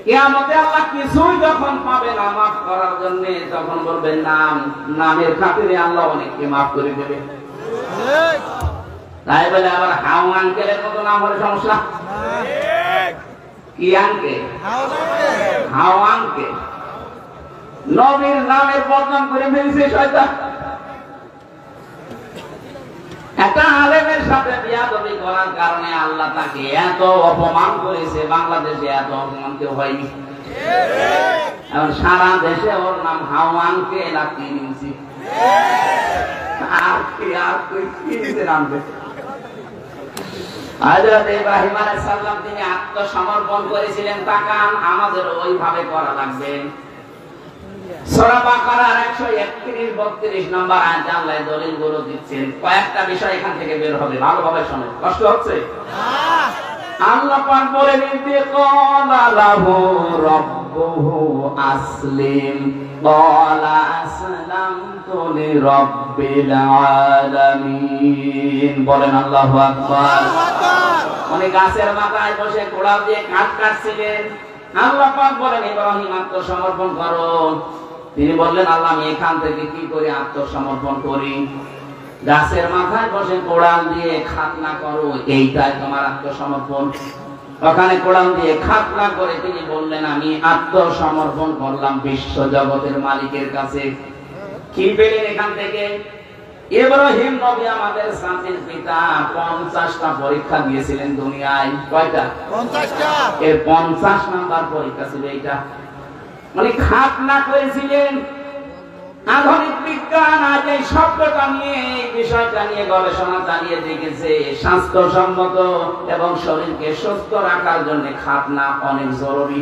কিয়ামতে আল্লাহ কিছুই যখন পাবে না মাফ করার জন্য, তখন বলবেন নাম। নামের খাতিরে আল্লাহ অনেককে মাফ করে দেবে। তাই বলে আবার হাউ আঙ্কেলের মতো নাম হলে সমস্যা। কি আঙ্কেল? How uncle. নবীর নামের বদনাম করে ফেলছে শয়তান। একটা আলেমের সাথে বিয়াদবি করার কারণে আল্লাহ তাকে এত অপমান করেছে, বাংলাদেশে এত অপমান কেউ হয়নি। এখন সারা দেশে ওর নাম হাওয়ানকে লাগিয়ে নিয়েছি। হযরত ইব্রাহিম আলাইহিস সালাম তিনি আত্মসমর্পণ করেছিলেন। তাকান, আমাদের ওইভাবে করা লাগবে। সূরা বাকারার 131-32 নম্বর আয়াতে আল্লাহ দলিলগুলো দিচ্ছেন। কয়েকটা বিষয় এখান থেকে বের হবে, ভালোভাবে শুনুন। কষ্ট হচ্ছে? আল্লাহ পাক বলেন, ক্বালা লাহু রাব্বুহু আসলিম ক্বালা আসলামতু লিরাব্বিল আলামিন। বলেন আল্লাহু আকবার। উনি গাছের মাথায় বসে কোড়াল দিয়ে কাঠ কাটছিলেন। আল্লাহ পাক বলেন, ইব্রাহিম আত্মসমর্পণ করো। তিনি বললেন, আল্লাহ আমি এখান থেকে কি করে আত্মসমর্পণ করি? গাছের মাথায় বসে কোড়াল দিয়ে খাতনা করো, এইটাই তোমার আত্মসমর্পণ। ওখানে কোড়াল দিয়ে খাতনা করে তিনি বললেন, আমি আত্মসমর্পণ করলাম বিশ্ব জগতের মালিকের কাছে। কি পেলেন এখান থেকে? ইব্রাহিম নবী আমাদের জাতির পিতা 50টা পরীক্ষা দিয়েছিলেন দুনিয়ায়। কয়টা? 50টা। এর 50 নাম্বার পরীক্ষা ছিল এইটা। মানে খাতনা করেছিলেন। আধুনিক বিজ্ঞান আজ এই শব্দটা নিয়ে, এই বিষয়টা নিয়ে গবেষণা চালিয়ে দেখেছে স্বাস্থ্যসম্মত এবং শরীরকে সুস্থ রাখার জন্য খাতনা অনেক জরুরি।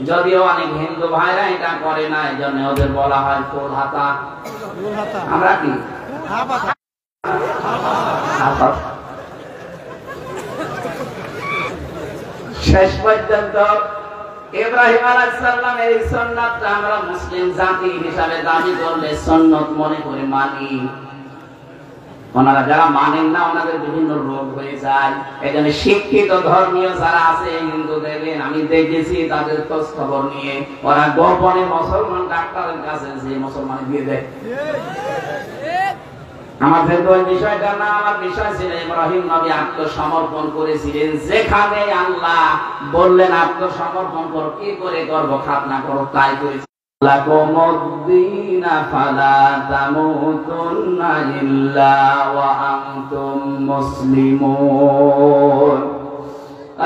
যদিও অনেক হিন্দু ভাইরা এটা করে না, এই জন্য ওদের বলা হয় ফুল হাতা। আমরা কি শেষ পর্যন্ত ইব্রাহিম আলাইহিস সালামের এই সুন্নাতটা আমরা মুসলিম জাতি হিসাবে দাবি করলে সুন্নাত মনে করে মানি। ওনারা যারা মানেন না, ওনাদের বিভিন্ন রোগ হয়ে যায়। এখানে শিক্ষিত ধর্মীয় যারা আছে হিন্দু দেখবেন, আমি দেখেছি তাদের খোঁজ খবর নিয়ে ওরা গোপনে মুসলমান ডাক্তারের কাছে যে মুসলমান দিয়ে দেয়। আমাদের ওই বিষয়টা না, আমার বিষয় ছিল ইব্রাহিম নবী আত্মসমর্পণ করেছিলেন। যেখানে আল্লাহ বললেন আত্মসমর্পণ করো, কি করে করব? খাতনা করো, তাই করেছি। লাকুমুদ্দিনা ফালা তামুতুন্না ইল্লা ওয়া আনতুম মুসলিমুন।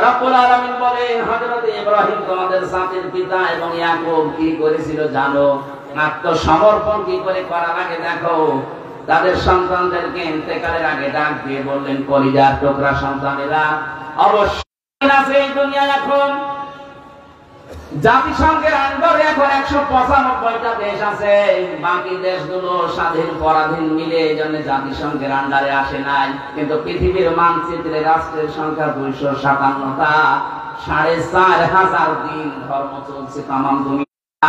রব্বুল আলামিন বলেন, হযরত ইব্রাহিম তোমাদের জাতির পিতা এবং ইয়াকুব কি করেছিল জানো? আত্মসমর্পণ কি করে করা লাগে দেখো। তাদের সন্তানদেরকে ইন্তেকালের আগে ডাক দিয়ে বললেন, কলিজার টুকরা সন্তানেরা, অবশ্যই আছে এই দুনিয়া এখন জাতিসংঘের আন্ডারে এখন 195টা দেশ আছে। বাকি দেশগুলো স্বাধীন পরাধীন মিলে এই জন্য জাতিসংঘের আন্ডারে আসে নাই। কিন্তু পৃথিবীর মানচিত্রে রাষ্ট্রের সংখ্যা 257টা। 4500 দিন ধর্ম চলছে তামাম দুনিয়া।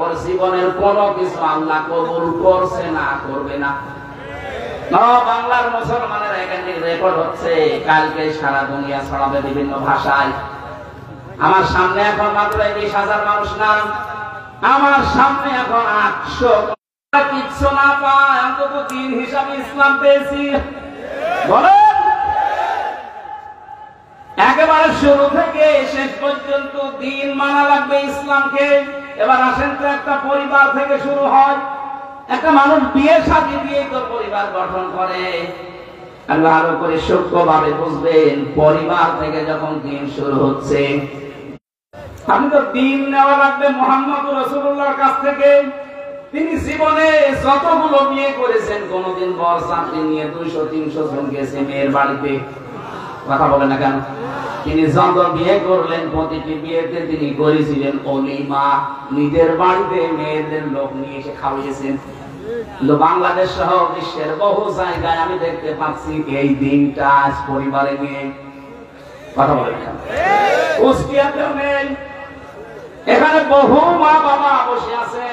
ওর জীবনের কোনো কিছু আল্লাহ কবুল করছে না, করবে না। বাংলার মুসলমানের এখানে রেকর্ড হচ্ছে, কালকে সারা দুনিয়া ছড়াবে বিভিন্ন ভাষায়। আমার সামনে এখন মাত্র 20,000 মানুষ না, আমার সামনে এখন 800। কিচ্ছু না পায়, অন্তত দিন হিসাবে ইসলাম পেয়েছি। বলেন, একেবারে শুরু থেকে শেষ পর্যন্ত দিন মানা লাগবে ইসলামকে। এবার আসেন তো, একটা পরিবার থেকে শুরু হয়। একটা মানুষ বিয়ে শাদী দিয়ে তো পরিবার গঠন করে। আল্লাহ আরো করে সূক্ষ্মভাবে বুঝবেন, পরিবার থেকে যখন দিন শুরু হচ্ছে, আপনি তো দিন নেওয়া লাগবে মুহাম্মদ রাসূলুল্লাহর কাছ থেকে। তিনি জীবনে যতগুলো বিয়ে করেছেন, কোনদিন বরযাত্রী নিয়ে 200-300 জন গেছে মেয়ের বাড়িতে। কথা বলে না কেন? তিনি যত বিয়ে করলেন, প্রতিটি বিয়েতে তিনি করেছিলেন অলিমা। নিজের বাড়িতে মেয়েদের লোক নিয়ে এসে খাওয়িয়েছেন। বাংলাদেশ সহ বিশ্বের বহু জায়গায় আমি দেখতে পাচ্ছি এই দিনটা আজ পরিবারে নিয়ে। কথা বলে না কেন? কুষ্টিয়াতেও নেই। এখানে বহু মা বাবা বসে আছে,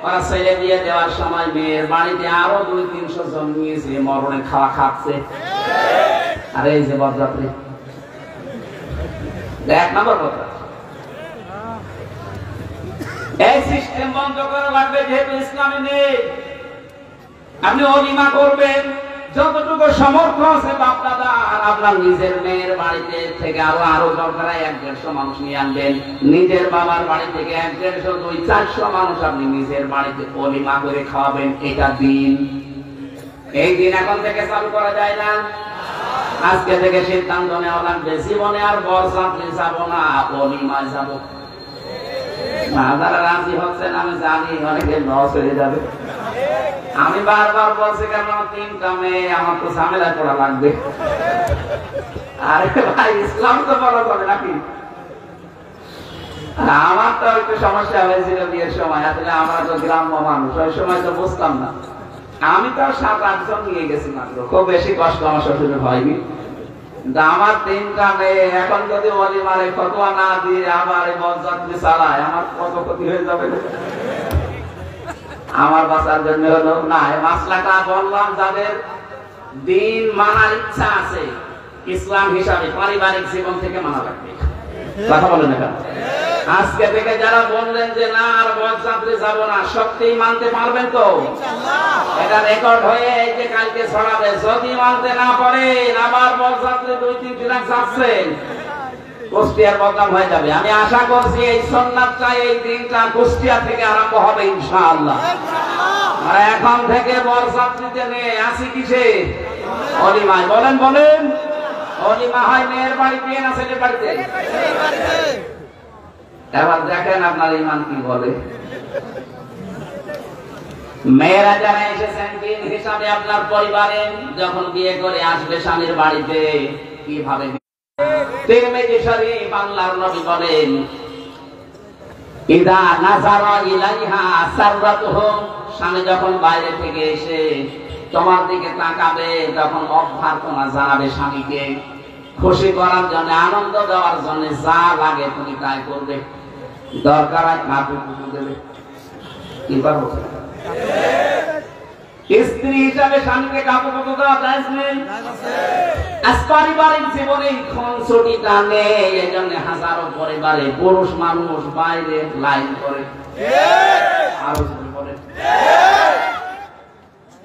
ওরা ছেলে বিয়ে দেওয়ার সময় মেয়ের বাড়িতে আরো 200-300 জন নিয়েছে, মরণে খাওয়া খাচ্ছে। আরে এই যে বরযাত্রী, এক নম্বর কথা, এই সিস্টেম বন্ধ করা লাগবে। যেহেতু ইসলামে নেই, আপনি অলিমা করবেন যতটুকু সামর্থ্য আছে বাপ দাদা, আর আপনার নিজের মেয়ের বাড়িতে থেকে আরো দরকার 100-150 মানুষ নিয়ে আনবেন। নিজের বাবার বাড়ি থেকে 150-200-400 মানুষ আপনি নিজের বাড়িতে অলিমা করে খাওয়াবেন। এটা দিন। এই দিন এখন থেকে চালু করা যায় না। আজকে থেকে সিদ্ধান্ত নেওয়া লাগবে, জীবনে আর বরযাত্রী যাব না, অলিমায় যাব। যারা রাজি হচ্ছেন আমি জানি অনেকে লস হয়ে যাবে। আমি বারবার বলছি, কেন 3টা মেয়ে, আমার তো ঝামেলায় পড়া লাগবে। আরে ভাই, ইসলাম তো বলা যাবে নাকি? আমার তো একটু সমস্যা হয়েছিল বিয়ের সময়। আসলে আমরা তো গ্রাম্য মানুষ, ওই সময় তো বুঝতাম না। আমি তো 7-8 জন নিয়ে গেছি মাত্র, খুব বেশি কষ্ট আমার শ্বশুরের হয়নি। আমার 3টা মেয়ে, এখন যদি অলিমারে ফতোয়া না দিয়ে আবার বরযাত্রী চালায়, আমার কত ক্ষতি হয়ে যাবে। আমার বাঁচার জন্য হলো না, এই মাসলাটা বললাম। যাদের দিন মানার ইচ্ছা আছে, ইসলাম হিসাবে পারিবারিক জীবন থেকে মানা লাগবে। কথা বলেন না কেন? আজকে থেকে যারা বললেন যে না আর বরযাত্রী যাব না, সত্যিই মানতে পারবেন তো? এটা রেকর্ড হয়ে এই যে কালকে ছড়াবে। যদি মানতে না পারেন, আবার বরযাত্রী 2-3 লাখ যাচ্ছেন, কুষ্টিয়ার বদনাম হয়ে যাবে। আমি আশা করছি এই সুন্নাতটা, এই দিনটা কুষ্টিয়া থেকে আরম্ভ হবে ইনশাআল্লাহ। আর এখন থেকে বরযাত্রীতে নিয়ে আসি কিসে? অলিমায়। বলেন বলেন, অলিমা হয় মেয়ের বাড়িতে না ছেলের বাড়িতে? এবার দেখেন আপনার ইমান কি বলে। মেয়েরা যারা এসেছেন দিন হিসাবে আপনার পরিবারে, যখন বিয়ে করে আসবে স্বামীর বাড়িতে, কিভাবে? তিরমিজি শরীফ, আল্লাহর নবী বলেন, ইদা নাযারা ইলাইহা সাররাতুহু, স্বামী যখন বাইরে থেকে এসে তোমার দিকে তাকাবে, তখন অভ্যর্থনা জানাবে স্বামীকে, খুশি করার জন্য, আনন্দ দেওয়ার জন্য যা লাগে তুমি তাই করবে। দরকার হয় কাপড় পুজো দেবে। কি পারবো? স্ত্রী হিসাবে স্বামীকে কাপড় পুজো দেওয়া জায়েজ নেই। আজ পারিবারিক জীবনে খুনসুটিটা নেই, এই জন্য হাজারো পরিবারে পুরুষ মানুষ বাইরে লাইন করে। আরো বলে,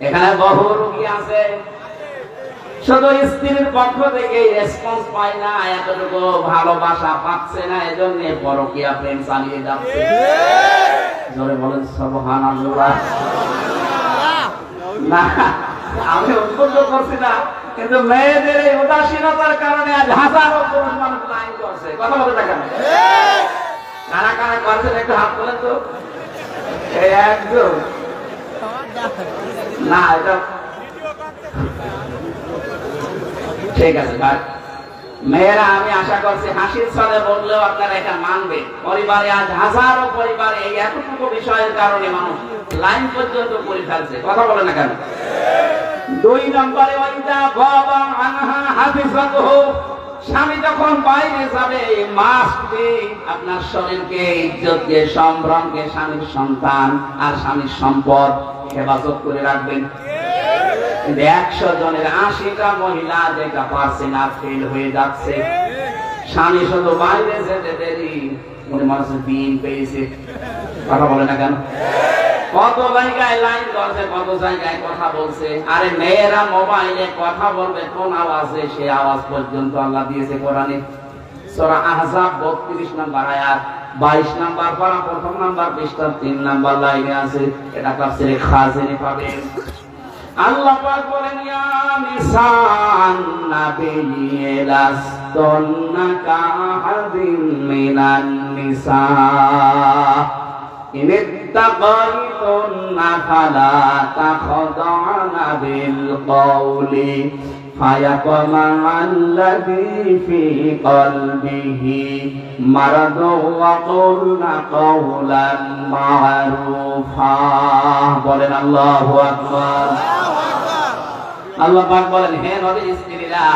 এখানে বহু রোগী আছে, শুধু স্ত্রীর পক্ষ থেকে রেসপন্স পায় না, এতটুকু ভালোবাসা পাচ্ছে না, এজন্য পরকীয়া প্রেম চালিয়ে যাচ্ছে। জোরে বলেন সুবহানাল্লাহ। না, আমি উদ্বুদ্ধ করছি না, কিন্তু মেয়েদের এই উদাসীনতার কারণে আজ হাজারো পুরুষ মানুষ লাইন করছে। কথা বলে না কেন? কারা কারা করছেন একটু হাত তোলেন তো। এই একজন না, এটা ঠিক আছে ভাই। মেয়েরা, আমি আশা করছি হাসির ছলে বললেও আপনারা এটা মানবে। পরিবারে আজ হাজারো পরিবারে এই এতটুকু বিষয়ের কারণে মানুষ লাইন পর্যন্ত করে ফেলছে। কথা বলে না কেন? 2 নম্বরে, ওয়াইদা বাবা আনহা হাফিজাতুহু, স্বামী যখন বাইরে যাবে মাস্ট বি আপনার শরীরকে, ইজ্জতকে, সম্ভ্রমকে, স্বামীর সন্তান আর স্বামীর সম্পদ হেফাজত করে রাখবেন। 100 জনের 80টা মহিলা যেটা পারছেন আর ফেল হয়ে যাচ্ছে। স্বামী শুধু বাইরে যেতে দেরি মনে মানুষ দিন পেয়েছে। কথা বলে না কেন? কত জায়গায় লাইন করছে, কত জায়গায় কথা বলছে। আরে মেয়েরা মোবাইলে কথা বলবে কোন আওয়াজে, সে আওয়াজ পর্যন্ত আল্লাহ দিয়েছে কোরআনে। সূরা আহজাব 32 নম্বর আয়াত, 22 নম্বর পারা, প্রথম নাম্বার পৃষ্ঠা 3 নম্বর লাইনে আছে। এটা তাফসীরে খাজিনী পাবেন। আল্লাহ পাক বলেন, ইয়া নিসান নাবিয়্যি লাস্তুন্না কাহাদিন মিনান নিসা ইন ইত্তাকাইতুন্না ফালা তাখদা'না বিল কওলি ফায়াতমা'আল্লাযী ফী কলবিহি মারাদুন ওয়া কুলনা কাওলান মা'রুফা। বলেন আল্লাহু আকবার। আল্লাহ পাক বলেন, হে নবীর স্ত্রীরা,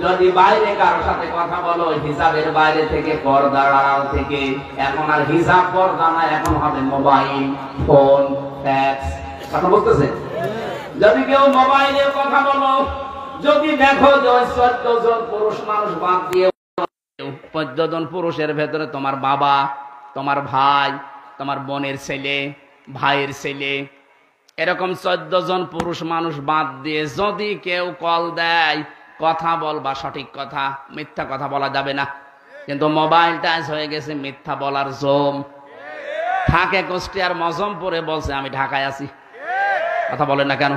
যদি বাইরে কারোর সাথে কথা বলো হিসাবের বাইরে থেকে, পর্দার আড়াল থেকে, এখন আর হিসাব পর্দা না, এখন হবে মোবাইল, ফোন, ফ্যাক্স। কথা বলতেছে? যদি কেউ মোবাইলে কথা বলো, যদি দেখো যে 14 জন পুরুষ মানুষ বাদ দিয়ে 14 জন পুরুষের ভেতরে তোমার বাবা, তোমার ভাই, তোমার বোনের ছেলে, ভাইয়ের ছেলে, এরকম 14 জন পুরুষ মানুষ বাদ দিয়ে যদি কেউ কল দেয়, কথা বলবা সঠিক কথা, মিথ্যা কথা বলা যাবে না। কিন্তু মোবাইল টাচ হয়ে গেছে মিথ্যা বলার জোম। থাকে কুষ্টিয়ার মজমপুরে বলছে আমি ঢাকায় আছি। কথা বলে না কেন?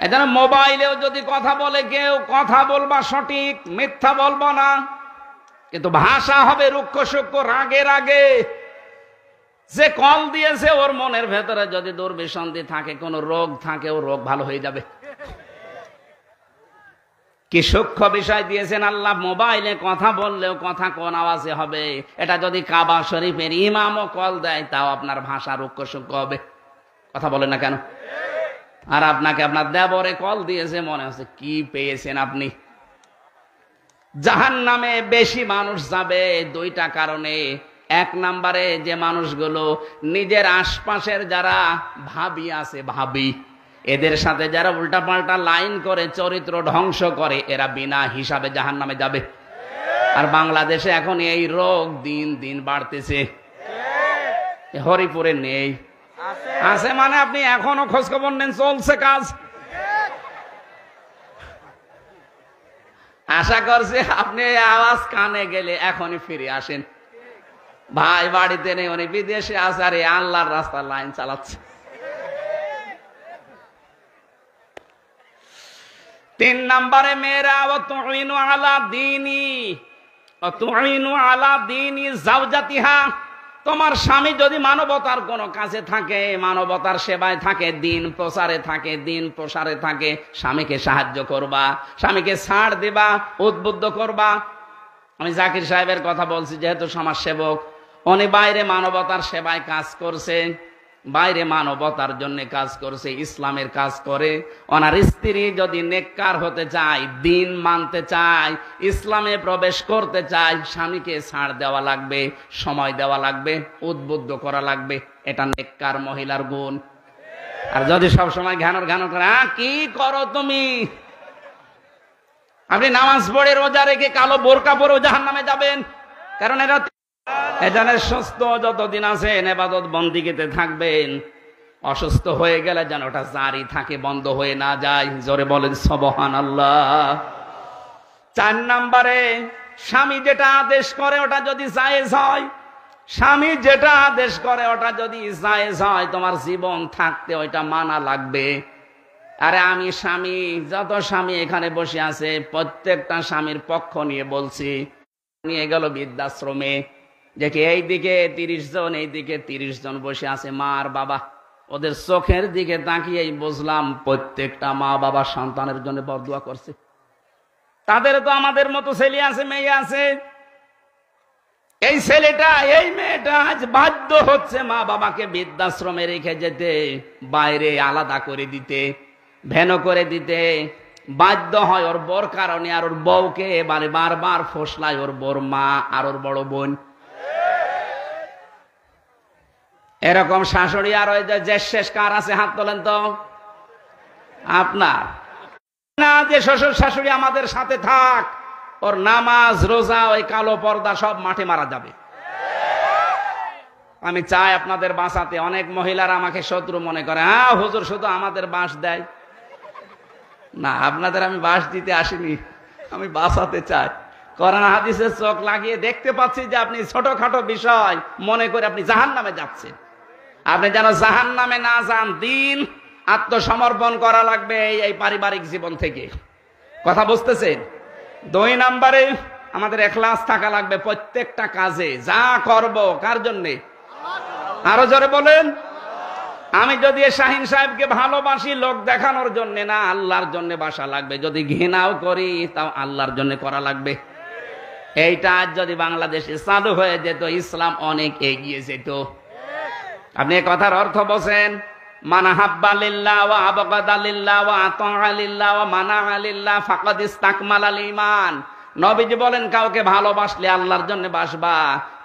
এজন্য মোবাইলেও যদি কথা বলে কেউ, কথা বলবা সঠিক, মিথ্যা বলবা না। কিন্তু ভাষা হবে রুক্ষ সূক্ষ্ম, রাগে রাগে। যে কল দিয়েছে ওর মনের ভেতরে যদি দুর্বিসন্ধি থাকে, কোন রোগ থাকে, ও রোগ ভালো হয়ে যাবে। কি সূক্ষ্ম বিষয় দিয়েছেন আল্লাহ। মোবাইলে কথা বললেও কথা কোন আওয়াজে হবে। এটা যদি কাবা শরীফের ইমামও কল দেয়, তাও আপনার ভাষা রুক্ষ সূক্ষ্ম হবে। কথা বলে না কেন? আর আপনাকে আপনার দেবরে কল দিয়েছে, মনে হচ্ছে কি পেয়েছেন আপনি। জাহান্নামে বেশি মানুষ যাবে 2টা কারণে। 1 নম্বরে যে মানুষগুলো নিজের আশপাশের যারা ভাবি আছে, ভাবি, এদের সাথে যারা উল্টাপাল্টা লাইন করে, চরিত্র ধ্বংস করে, এরা বিনা হিসাবে জাহান্নামে যাবে। আর বাংলাদেশে এখন এই রোগ দিন দিন বাড়তেছে। হরিপুরে নেই, আছে মানে আপনি এখনো খোঁজ খবর নেন, চলছে কাজ। আশা করছি আপনি আওয়াজ কানে গেলে এখনই ফিরে আসেন। ভাই বাড়িতে নেই, উনি বিদেশে আছে, আর আল্লাহর রাস্তার লাইন চালাচ্ছে। 3 নম্বরে মেয়েরা, তুইনু আলা দীনি যাওজাতিহা। তোমার স্বামী যদি মানবতার কোন কাজে থাকে, মানবতার সেবায় থাকে, দিন প্রচারে থাকে, দিন প্রসারে থাকে, স্বামীকে সাহায্য করবা, স্বামীকে ছাড় দিবা, উদ্বুদ্ধ করবা। আমি জাকির সাহেবের কথা বলছি, যেহেতু সমাজ সেবক, উনি বাইরে মানবতার সেবায় কাজ করছে, বাইরে মানবতার জন্য কাজ করছে, ইসলামের কাজ করে। ওনার স্ত্রী যদি নেককার হতে চায়, দিন মানতে চায়, ইসলামে প্রবেশ করতে চায়, স্বামীকে ছাড় দেওয়া লাগবে, সময় দেওয়া লাগবে, উদ্বুদ্ধ করা লাগবে। এটা নেককার মহিলার গুণ। আর যদি সব সময় ঘ্যানর করে, কি করো তুমি, আপনি নামাজ পড়ে রোজা রেখে কালো বোরকা পরে জাহান্নামে যাবেন। কারণ এরা এজন্য সুস্থ যতদিন আছেন ইবাদত বন্দিগিতে থাকবেন। অসুস্থ হয়ে গেলে যেন ওটা জারি থাকে, বন্ধ হয়ে না যায়। জোরে বলেন সুবহানাল্লাহ। 4 নম্বরে, স্বামী যেটা আদেশ করে ওটা যদি জায়েজ হয়, স্বামী যেটা আদেশ করে ওটা যদি জায়েজ হয়, তোমার জীবন থাকতে ওইটা মানা লাগবে। আরে আমি স্বামী, যত স্বামী এখানে বসে আছে প্রত্যেকটা স্বামীর পক্ষ নিয়ে বলছি। নিয়ে গেল বৃদ্ধাশ্রমে, দেখে এইদিকে 30 জন, এইদিকে 30 জন বসে আছে, মা আর বাবা। ওদের চোখের দিকে তাকিয়েই বুঝলাম প্রত্যেকটা মা বাবা সন্তানের জন্য বরদোয়া করছে। তাদের তো আমাদের মতো ছেলে আছে, মেয়ে আছে। এই ছেলেটা, এই মেয়েটা আজ বাধ্য হচ্ছে মা বাবাকে বৃদ্ধাশ্রমে রেখে যেতে, বাইরে আলাদা করে দিতে, ভ্যানো করে দিতে, বাধ্য হয় ওর বউর কারণে, আর ওর বউকে এবারে বারবার ফসলায় ওর বউর মা আর ওর বড় বোন। এরকম শাশুড়ি আর ওই যে শেষ কার আছে? হাত তোলেন তো। আপনার না যে শ্বশুর শাশুড়ি আমাদের সাথে থাক, ওর নামাজ রোজা ওই কালো পর্দা সব মাঠে মারা যাবে। আমি চাই আপনাদের বাঁচাতে। অনেক মহিলারা আমাকে শত্রু মনে করে, হ্যাঁ হুজুর শুধু আমাদের বাঁশ দেয় না, আপনাদের আমি বাঁশ দিতে আসিনি, আমি বাঁচাতে চাই। কোরআন হাদিসের চোখ লাগিয়ে দেখতে পাচ্ছি যে আপনি ছোটখাটো বিষয় মনে করে আপনি জাহান্নামে যাচ্ছেন। আপনি যেন জাহান্নামে না যান, দিন আত্মসমর্পণ করা লাগবে এই পারিবারিক জীবন থেকে। কথা বুঝতেছেন? 2 নম্বরে আমাদের ইখলাস থাকা লাগবে প্রত্যেকটা কাজে। যা করব কার জন্যে? আরো জোরে বলেন। আমি যদি শাহিন সাহেবকে ভালোবাসি লোক দেখানোর জন্য না, আল্লাহর জন্য বাসা লাগবে। যদি ঘৃণাও করি তাও আল্লাহর জন্য করা লাগবে। এইটা আজ যদি বাংলাদেশে চালু হয়ে যেত, ইসলাম অনেক এগিয়ে যেত। আপনি এই কথার অর্থ বোঝেন? মানা হাব্বা লিল্লাহ ওয়া আবগাদা লিল্লাহ ওয়া আতাআ লিল্লাহ ওয়া মানাআ লিল্লাহ ফাকাদ ইসতাকমালাল ঈমান। নবীজি বলেন, কাউকে ভালোবাসলে আল্লাহর জন্য বাসবা,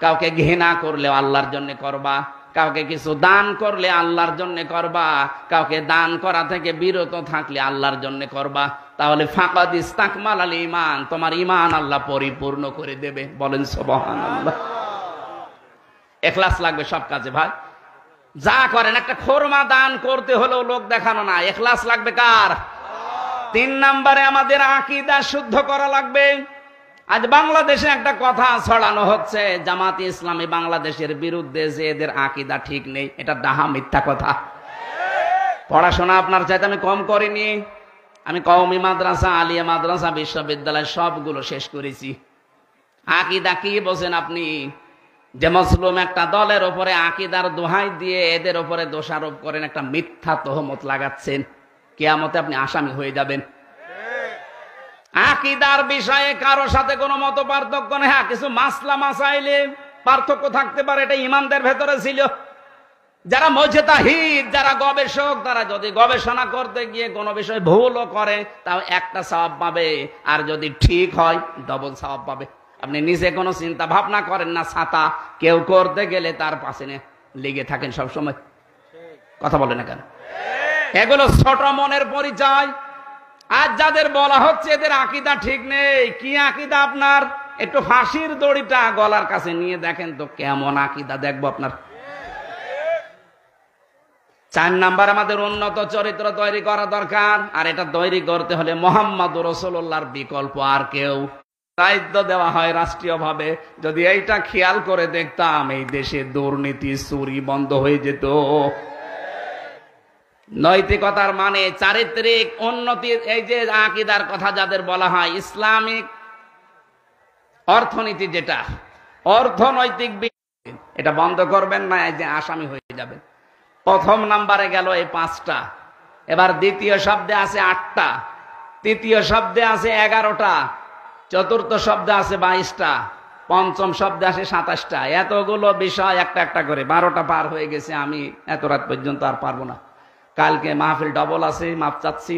কাউকে ঘৃণা করলে আল্লাহর জন্য করবা, কাউকে কিছু দান করলে আল্লাহর জন্য করবা, কাউকে দান করা থেকে বিরত থাকলে আল্লাহর জন্য করবা। তাহলে ফাকাদ ইসতাকমালাল ঈমান, তোমার ঈমান আল্লাহ পরিপূর্ণ করে দেবে। বলেন সুবহানাল্লাহ। ইখলাস লাগবে সব কাজে ভাই। যা করেন, একটা খোরমা দান করতে হলেও লোক দেখানো না, ইখলাস লাগবে কার? 3 নম্বরে আমাদের আকীদা শুদ্ধ করা লাগবে। আজ বাংলাদেশে একটা কথা ছড়ানো হচ্ছে, জামাতে ইসলামী বাংলাদেশের বিরুদ্ধে, যে এদের আকীদা ঠিক নেই। এটা ডাহা মিথ্যা কথা। পড়াশোনা আপনার চাইতে আমি কম করিনি। আমি কওমি মাদ্রাসা, আলিয়া মাদ্রাসা, বিশ্ববিদ্যালয় সবগুলো শেষ করেছি। আকীদা কি বোঝেন আপনি? যে মুসলিম একটা দলের উপরে আকীদার দোহাই দিয়ে এদের উপরে দোষারোপ করেন, একটা মিথ্যা তহমত লাগাচ্ছেন, কিয়ামতে আপনি আসামি হয়ে যাবেন। আকীদার বিষয়ে কারো সাথে কোনো মত পার্থক্য নেই। হ্যাঁ, কিছু মাসলা মাসাইলে পার্থক্য থাকতে পারে, এটা ইমানদের ভেতরে ছিল। যারা মুজতাহিদ, যারা গবেষক, তারা যদি গবেষণা করতে গিয়ে কোনো বিষয় ভুলও করে তাও একটা সওয়াব পাবে, আর যদি ঠিক হয় ডবল সওয়াব পাবে। আপনি নিজে কোনো চিন্তা ভাবনা করেন না, ছাতা কেউ করতে গেলে তার পাশে লেগে থাকেন সব সময়। কথা বলে না কেন? এগুলো ছোট মনের পরিচয়। আজ যাদের বলা হচ্ছে এদের আকীদা ঠিক নেই, কি আকীদা আপনার? একটু ফাঁসির দড়িটা গলার কাছে নিয়ে দেখেন তো কেমন আকীদা, দেখবো আপনার। 4 নাম্বার, আমাদের উন্নত চরিত্র তৈরি করা দরকার। আর এটা তৈরি করতে হলে মুহাম্মদুর রাসূলুল্লাহর বিকল্প আর কেউ। দায়িত্ব দেওয়া হয় রাষ্ট্রীয়ভাবে। যদি এইটা খেয়াল করে দেখতাম, এই দেশে দুর্নীতি চুরি বন্ধ হয়ে যেত। নৈতিকতার মানে চারিত্রিক উন্নতির, এই যে আকীদার কথা যাদের বলা হয়, ইসলামিক অর্থনীতি, যেটা অর্থনৈতিক, এটা বন্ধ করবেন না, এই যে আসামি হয়ে যাবেন। প্রথম নাম্বারে গেল এই 5টা। এবার দ্বিতীয় শব্দে আছে 8টা, তৃতীয় শব্দে আছে 11টা, চতুর্থ শব্দে আছে 22টা, পঞ্চম শব্দে আছে 27টা। এতগুলো বিষয় একটা একটা করে 12টা পার হয়ে গেছে। আমি এত রাত পর্যন্ত আর পারবো না। কালকে মাহফিল ডবল আছে, মাপ চাচ্ছি।